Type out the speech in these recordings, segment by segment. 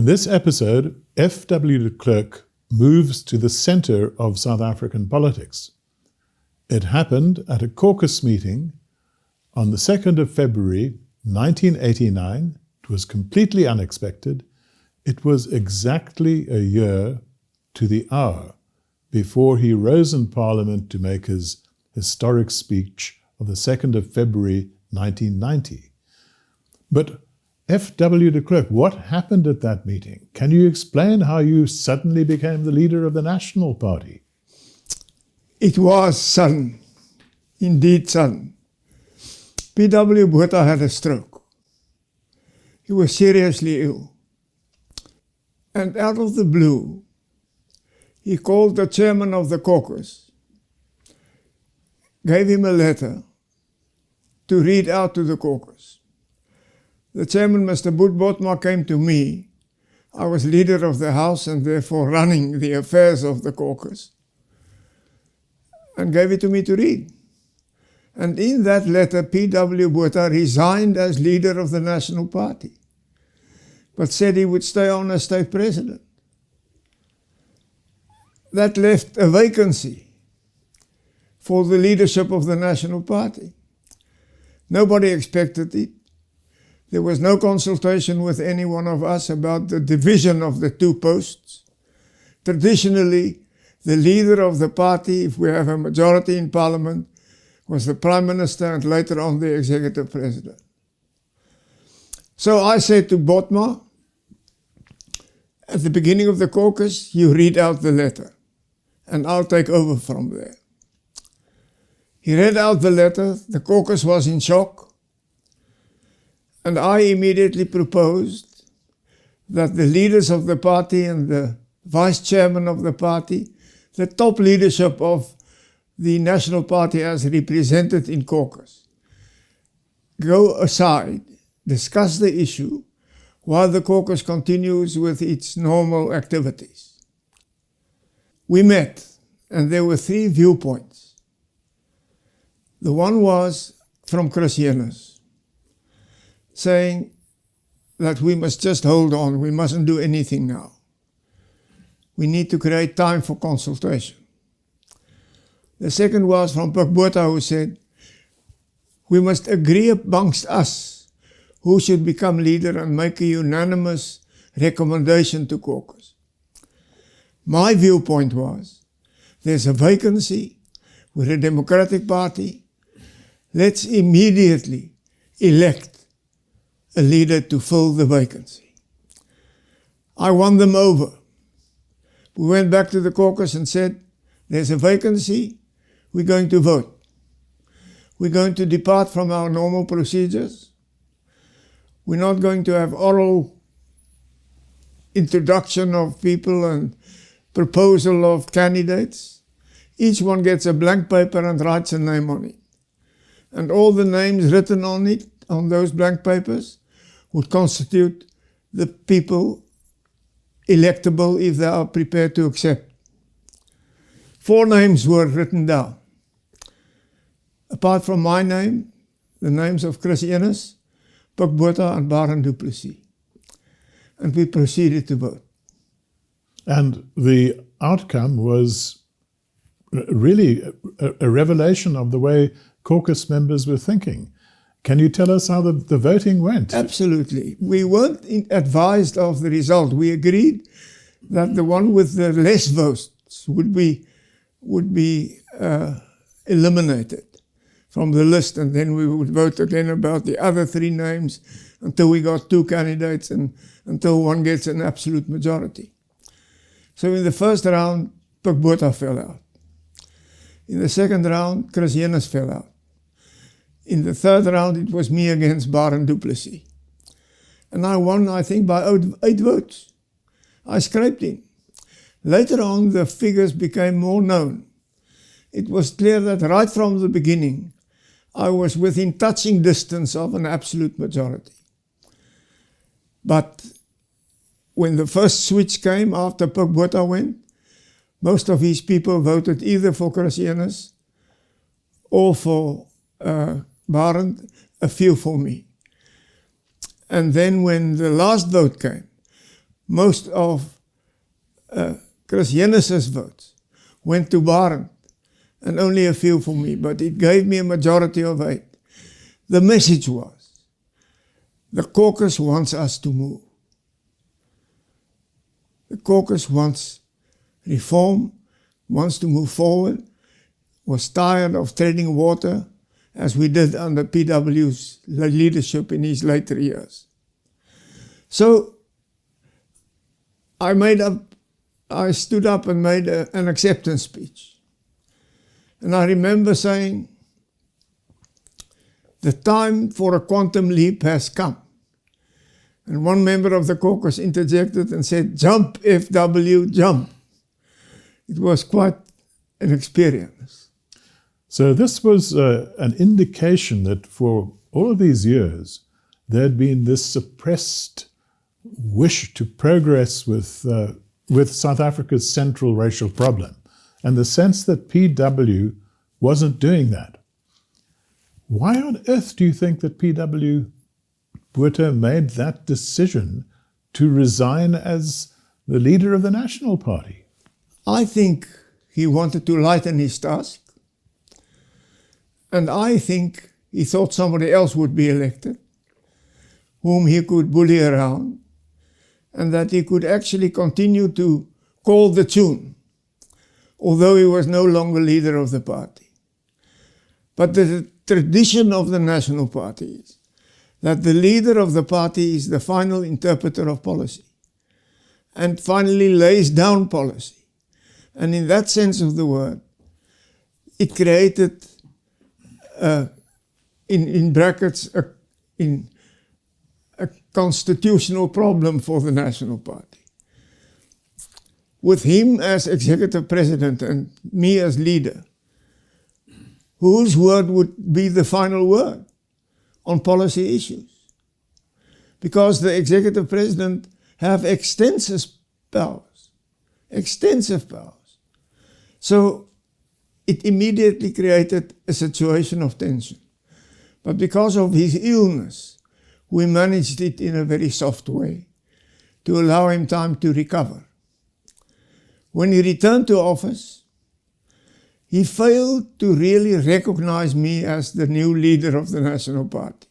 In this episode, FW de Klerk moves to the center of South African politics. It happened at a caucus meeting on the 2nd of February 1989. It was completely unexpected. It was exactly a year to the hour before he rose in Parliament to make his historic speech of the 2nd of February 1990. But FW de Klerk, what happened at that meeting? Can you explain how you suddenly became the leader of the National Party? It was sudden, indeed sudden. PW Botha had a stroke. He was seriously ill. And out of the blue, he called the chairman of the caucus, gave him a letter to read out to the caucus. The chairman, Mr Botha, came to me. I was leader of the House and therefore running the affairs of the caucus, and gave it to me to read. And in that letter, P.W. Botha resigned as leader of the National Party, but said he would stay on as state president. That left a vacancy for the leadership of the National Party. Nobody expected it. There was no consultation with any one of us about the division of the two posts. Traditionally, the leader of the party, if we have a majority in Parliament, was the Prime Minister and later on the Executive President. So I said to Botha, at the beginning of the caucus, you read out the letter, and I'll take over from there. He read out the letter, the caucus was in shock, and I immediately proposed that the leaders of the party and the vice chairman of the party, the top leadership of the National Party as represented in caucus, go aside, discuss the issue, while the caucus continues with its normal activities. We met, and there were three viewpoints. The one was from Chris Jenus, saying that we must just hold on, we mustn't do anything now. We need to create time for consultation. The second was from Botha, who said, we must agree amongst us who should become leader and make a unanimous recommendation to caucus. My viewpoint was, there's a vacancy with a Democratic Party. Let's immediately elect a leader to fill the vacancy. I won them over. We went back to the caucus and said, there's a vacancy, we're going to vote. We're going to depart from our normal procedures. We're not going to have oral introduction of people and proposal of candidates. Each one gets a blank paper and writes a name on it. And all the names written on it, on those blank papers, would constitute the people electable if they are prepared to accept. 4 names were written down. Apart from my name, the names of Chris Jenus, Botha and Baron du Plessis. And we proceeded to vote. And the outcome was really a revelation of the way caucus members were thinking. Can you tell us how the voting went? Absolutely. We weren't advised of the result. We agreed that the one with the less votes would be eliminated from the list, and then we would vote again about the other 3 names until we got 2 candidates and until one gets an absolute majority. So in the first round, Botha fell out. In the second round, Chris Jenus fell out. In the third round, it was me against Baron du Plessis. And I won, I think, by 8 votes. I scraped in. Later on, the figures became more known. It was clear that right from the beginning, I was within touching distance of an absolute majority. But when the first switch came after Botha went, most of his people voted either for Chris Jenus or for Barend, a few for me. And then when the last vote came, most of Chris Jennis's votes went to Barend and only a few for me, but it gave me a majority of 8. The message was, the caucus wants us to move. The caucus wants reform, wants to move forward, was tired of treading water as we did under PW's leadership in his later years. So I stood up and made an acceptance speech. And I remember saying, the time for a quantum leap has come. And one member of the caucus interjected and said, "Jump, FW, jump." It was quite an experience. So this was an indication that for all of these years, there had been this suppressed wish to progress with South Africa's central racial problem, and the sense that PW wasn't doing that. Why on earth do you think that PW Botha made that decision to resign as the leader of the National Party? I think he wanted to lighten his task. And I think he thought somebody else would be elected, whom he could bully around, and that he could actually continue to call the tune, although he was no longer leader of the party. But the tradition of the National Party is that the leader of the party is the final interpreter of policy and finally lays down policy. And in that sense of the word, it created, in brackets, a constitutional problem for the National Party. With him as executive president and me as leader, whose word would be the final word on policy issues? Because the executive president have extensive powers. So it immediately created a situation of tension. But because of his illness, we managed it in a very soft way to allow him time to recover. When he returned to office, he failed to really recognize me as the new leader of the National Party.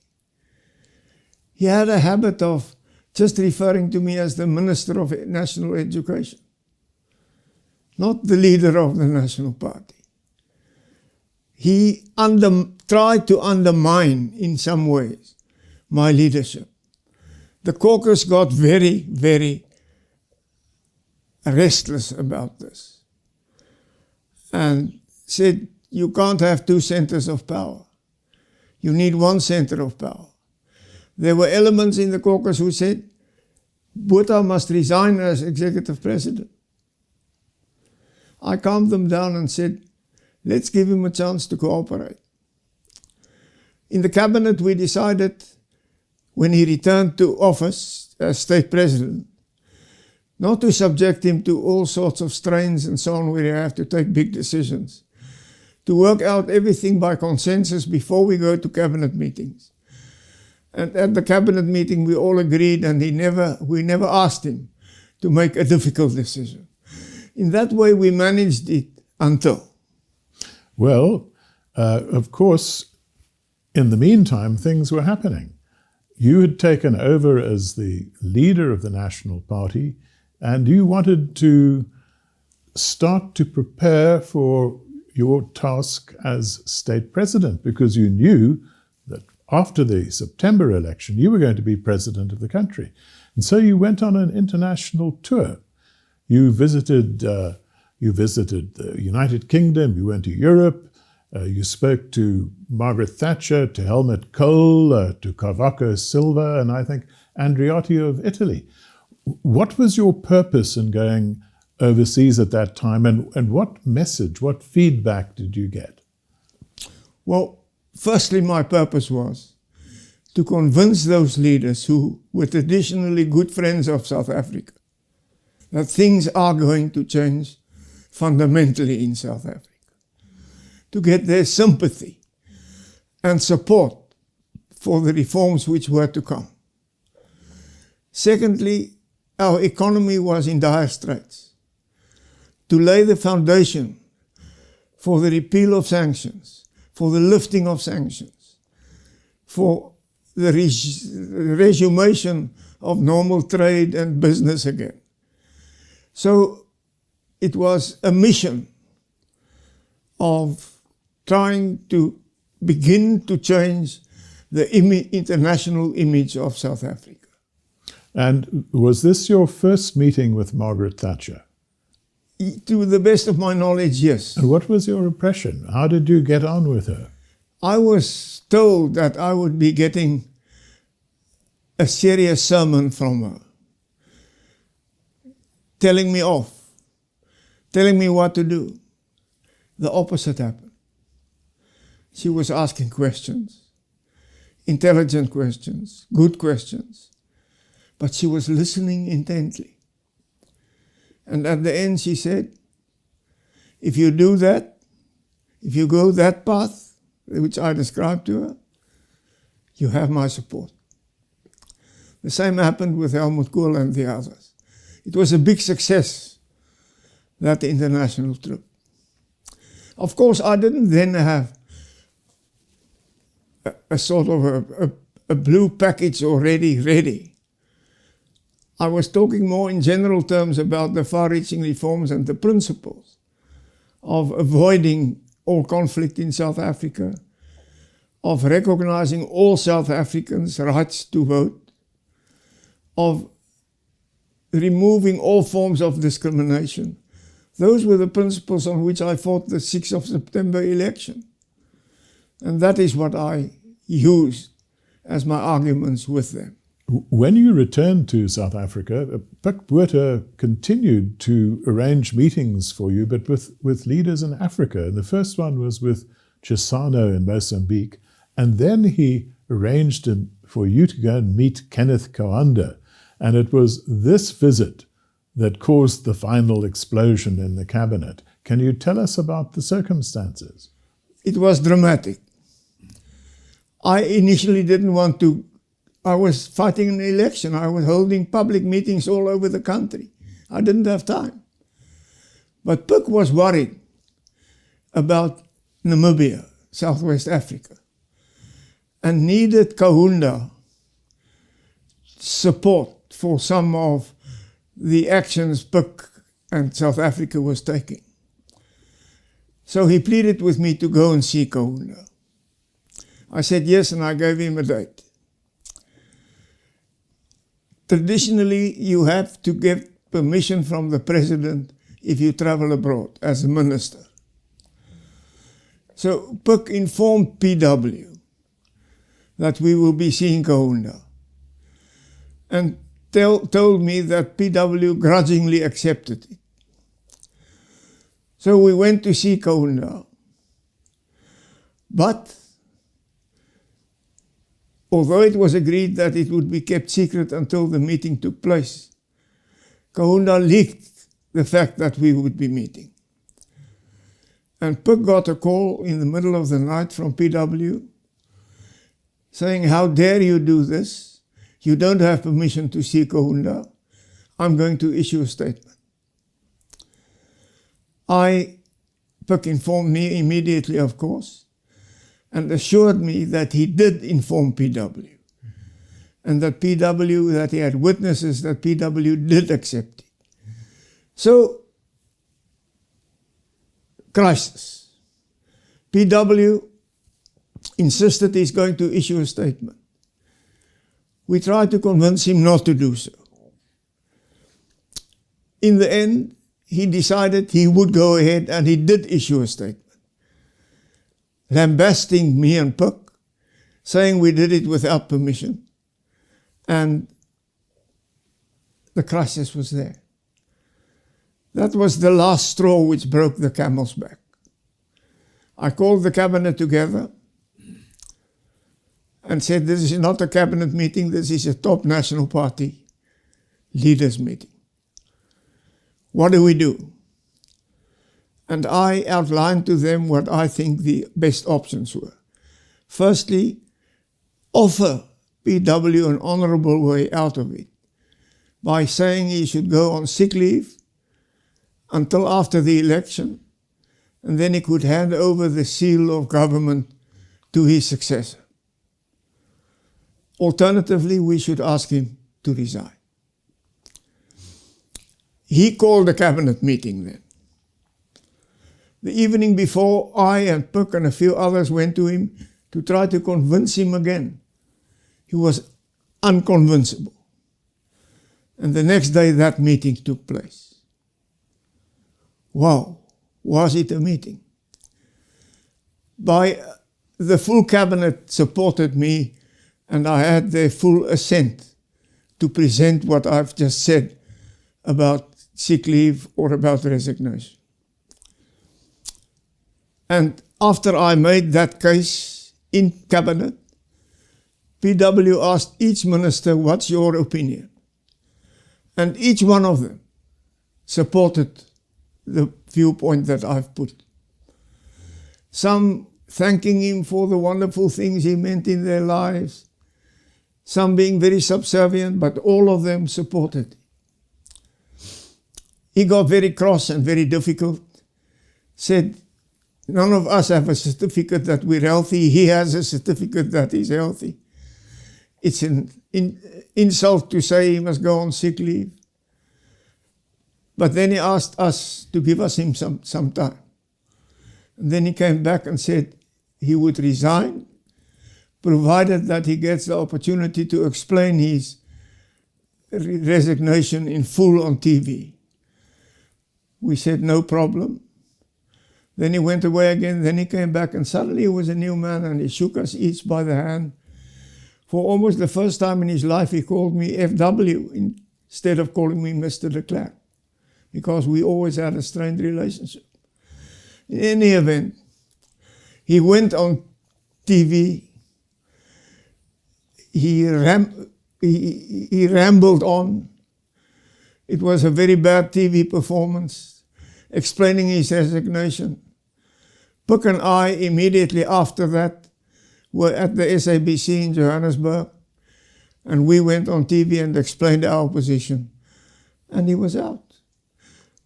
He had a habit of just referring to me as the Minister of National Education, not the leader of the National Party. He tried to undermine, in some ways, my leadership. The caucus got very, very restless about this and said, you can't have 2 centers of power. You need 1 center of power. There were elements in the caucus who said, Botha must resign as executive president. I calmed them down and said, let's give him a chance to cooperate. In the cabinet, we decided, when he returned to office as state president, not to subject him to all sorts of strains and so on where you have to take big decisions, to work out everything by consensus before we go to cabinet meetings. And at the cabinet meeting, we all agreed, and we never asked him to make a difficult decision. In that way, we managed it until. Well, of course, in the meantime, things were happening. You had taken over as the leader of the National Party, and you wanted to start to prepare for your task as state president, because you knew that after the September election, you were going to be president of the country. And so you went on an international tour. You visited the United Kingdom, you went to Europe, you spoke to Margaret Thatcher, to Helmut Kohl, to Carvaco Silva, and I think Andriotti of Italy. What was your purpose in going overseas at that time, and what message, what feedback did you get? Well, firstly, my purpose was to convince those leaders who were traditionally good friends of South Africa that things are going to change fundamentally in South Africa, to get their sympathy and support for the reforms which were to come. Secondly, our economy was in dire straits, to lay the foundation for the repeal of sanctions, for the lifting of sanctions, for the resumption of normal trade and business again. So it was a mission of trying to begin to change the international image of South Africa. And was this your first meeting with Margaret Thatcher? To the best of my knowledge, yes. And what was your impression? How did you get on with her? I was told that I would be getting a serious sermon from her, telling me off, telling me what to do. The opposite happened. She was asking questions, intelligent questions, good questions, but she was listening intently. And at the end she said, if you do that, if you go that path, which I described to her, you have my support. The same happened with Helmut Kohl and the others. It was a big success, that international trip. Of course, I didn't then have a sort of a blue package already ready. I was talking more in general terms about the far-reaching reforms and the principles of avoiding all conflict in South Africa, of recognizing all South Africans' rights to vote, of removing all forms of discrimination. Those were the principles on which I fought the 6th of September election. And that is what I used as my arguments with them. When you returned to South Africa, Botha continued to arrange meetings for you, but with leaders in Africa. And the first one was with Chissano in Mozambique. And then he arranged for you to go and meet Kenneth Kaunda. And it was this visit that caused the final explosion in the cabinet. Can you tell us about the circumstances? It was dramatic. I initially didn't want to. I was fighting an election. I was holding public meetings all over the country. I didn't have time. But Puk was worried about Namibia, Southwest Africa, and needed Kaunda support for some of the actions Puk and South Africa was taking. So he pleaded with me to go and see Kaunda. I said yes, and I gave him a date. Traditionally, you have to get permission from the president if you travel abroad as a minister. So Puk informed PW that we will be seeing Kaunda, and told me that PW grudgingly accepted it. So we went to see Kaunda. But although it was agreed that it would be kept secret until the meeting took place, Kaunda leaked the fact that we would be meeting. And Puk got a call in the middle of the night from PW saying, how dare you do this? You don't have permission to see Kaunda. I'm going to issue a statement. Puk informed me immediately, of course, and assured me that he did inform PW, and that he had witnesses that PW did accept it. So, crisis. PW insisted he's going to issue a statement. We tried to convince him not to do so. In the end, he decided he would go ahead, and he did issue a statement, lambasting me and Puk, saying we did it without permission. And the crisis was there. That was the last straw which broke the camel's back. I called the cabinet together and said, this is not a cabinet meeting, this is a top national party leaders meeting. What do we do? And I outlined to them what I think the best options were. Firstly, offer PW an honorable way out of it by saying he should go on sick leave until after the election, and then he could hand over the seal of government to his successor. Alternatively, we should ask him to resign. He called a cabinet meeting then. The evening before, I and Puck and a few others went to him to try to convince him again. He was unconvincible. And the next day that meeting took place. Wow, was it a meeting? The full cabinet supported me, and I had their full assent to present what I've just said about sick leave or about resignation. And after I made that case in cabinet, PW asked each minister, what's your opinion? And each one of them supported the viewpoint that I've put. Some thanking him for the wonderful things he meant in their lives, some being very subservient, but all of them supported. He got very cross and very difficult, said, none of us have a certificate that we're healthy. He has a certificate that he's healthy. It's an insult to say he must go on sick leave. But then he asked us to give us him some time. And then he came back and said he would resign, provided that he gets the opportunity to explain his resignation in full on TV. We said, no problem. Then he went away again, then he came back, and suddenly he was a new man, and he shook us each by the hand. For almost the first time in his life, he called me FW instead of calling me Mr De Klerk, because we always had a strained relationship. In any event, he went on TV, he rambled on. It was a very bad TV performance, explaining his resignation. Puck and I, immediately after that, were at the SABC in Johannesburg, and we went on TV and explained our position, and he was out.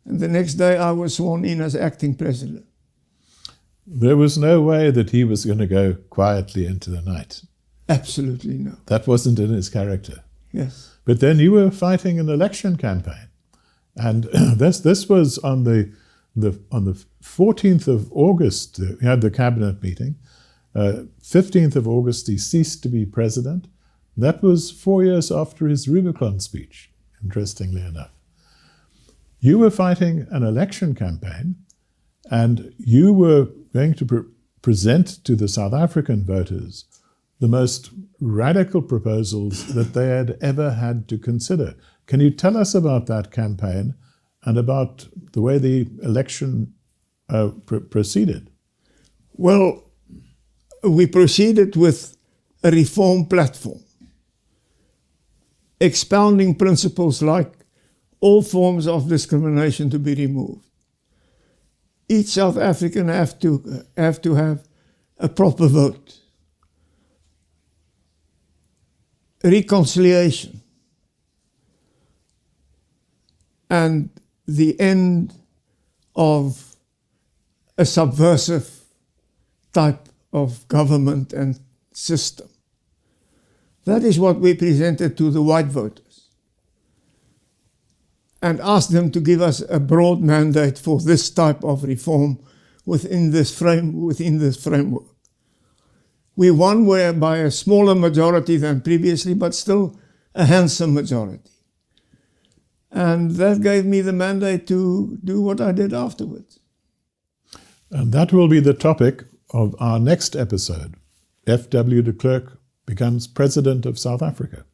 And the next day I was sworn in as acting president. There was no way that he was going to go quietly into the night. Absolutely no. That wasn't in his character. Yes. But then you were fighting an election campaign, and this was on the 14th of August. We had the cabinet meeting. 15th of August, he ceased to be president. That was 4 years after his Rubicon speech, interestingly enough. You were fighting an election campaign, and you were going to present to the South African voters the most radical proposals that they had ever had to consider. Can you tell us about that campaign and about the way the election proceeded? Well, we proceeded with a reform platform, expounding principles like all forms of discrimination to be removed. Each South African have to have a proper vote. Reconciliation. And the end of a subversive type of government and system. That is what we presented to the white voters, and asked them to give us a broad mandate for this type of reform within this framework. We won by a smaller majority than previously, but still a handsome majority. And that gave me the mandate to do what I did afterwards. And that will be the topic of our next episode. FW de Klerk becomes President of South Africa.